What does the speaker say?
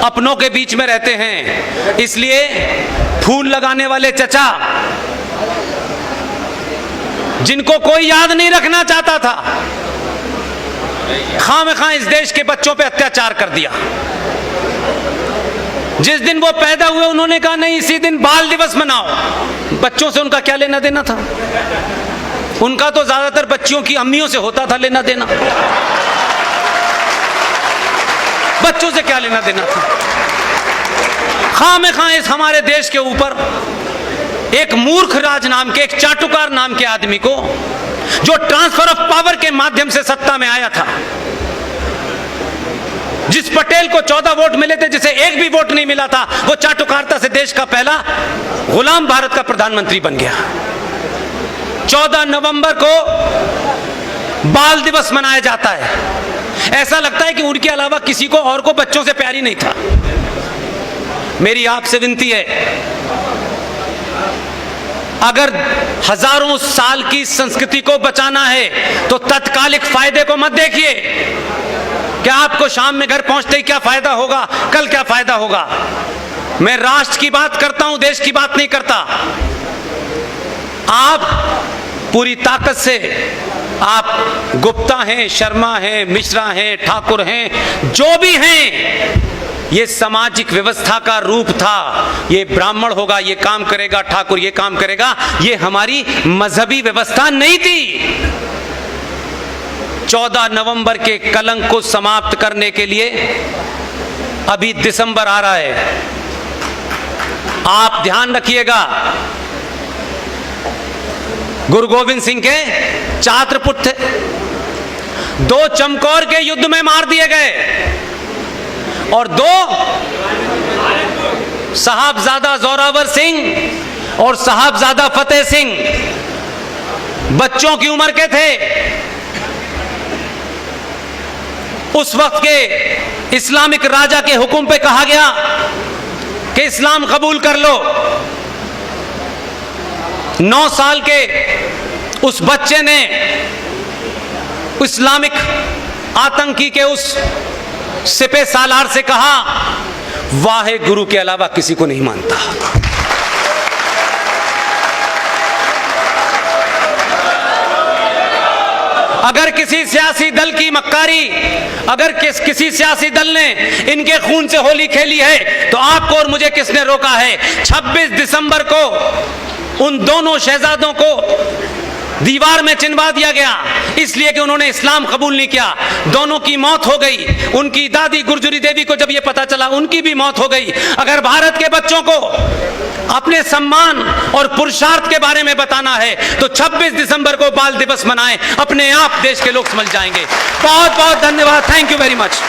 अपनों के बीच में रहते हैं। इसलिए फूल लगाने वाले चचा, जिनको कोई याद नहीं रखना चाहता था, खामखा इस देश के बच्चों पे अत्याचार कर दिया। जिस दिन वो पैदा हुए उन्होंने कहा नहीं, इसी दिन बाल दिवस मनाओ। बच्चों से उनका क्या लेना देना था? उनका तो ज्यादातर बच्चियों की अम्मियों से होता था लेना देना, बच्चों से क्या लेना देना था? खामखा इस हमारे देश के ऊपर एक मूर्ख राज नाम के, एक चाटुकार नाम के आदमी को, जो ट्रांसफर ऑफ पावर के माध्यम से सत्ता में आया था, जिस पटेल को 14 वोट मिले थे, जिसे एक भी वोट नहीं मिला था, वो चाटुकारिता से देश का पहला गुलाम भारत का प्रधानमंत्री बन गया। 14 नवंबर को बाल दिवस मनाया जाता है। ऐसा लगता है कि उनके अलावा किसी को और को बच्चों से प्यार ही नहीं था। मेरी आपसे विनती है, अगर हजारों साल की संस्कृति को बचाना है तो तत्कालिक फायदे को मत देखिए। क्या आपको शाम में घर पहुंचते ही क्या फायदा होगा, कल क्या फायदा होगा? मैं राष्ट्र की बात करता हूं, देश की बात नहीं करता। आप पूरी ताकत से, आप गुप्ता हैं, शर्मा हैं, मिश्रा हैं, ठाकुर हैं, जो भी हैं, ये सामाजिक व्यवस्था का रूप था। ये ब्राह्मण होगा ये काम करेगा, ठाकुर ये काम करेगा, ये हमारी मजहबी व्यवस्था नहीं थी। 14 नवंबर के कलंक को समाप्त करने के लिए अभी दिसंबर आ रहा है। आप ध्यान रखिएगा, गुरु गोविंद सिंह के छात्र पुत्र थे, 2 चमकौर के युद्ध में मार दिए गए और 2 साहबजादा जोरावर सिंह और साहबजादा फतेह सिंह बच्चों की उम्र के थे। उस वक्त के इस्लामिक राजा के हुक्म पे कहा गया कि इस्लाम कबूल कर लो। 9 साल के उस बच्चे ने इस्लामिक आतंकी के उस सिपह सालार से कहा, वाहे गुरु के अलावा किसी को नहीं मानता। अगर किसी सियासी दल की मक्कारी, अगर किसी सियासी दल ने इनके खून से होली खेली है तो आपको और मुझे किसने रोका है? 26 दिसंबर को उन दोनों शहजादों को दीवार में चिनवा दिया गया, इसलिए कि उन्होंने इस्लाम कबूल नहीं किया। दोनों की मौत हो गई। उनकी दादी गुरजुरी देवी को जब यह पता चला, उनकी भी मौत हो गई। अगर भारत के बच्चों को अपने सम्मान और पुरुषार्थ के बारे में बताना है तो 26 दिसंबर को बाल दिवस मनाएं, अपने आप देश के लोग समझ जाएंगे। बहुत बहुत धन्यवाद। Thank you very much.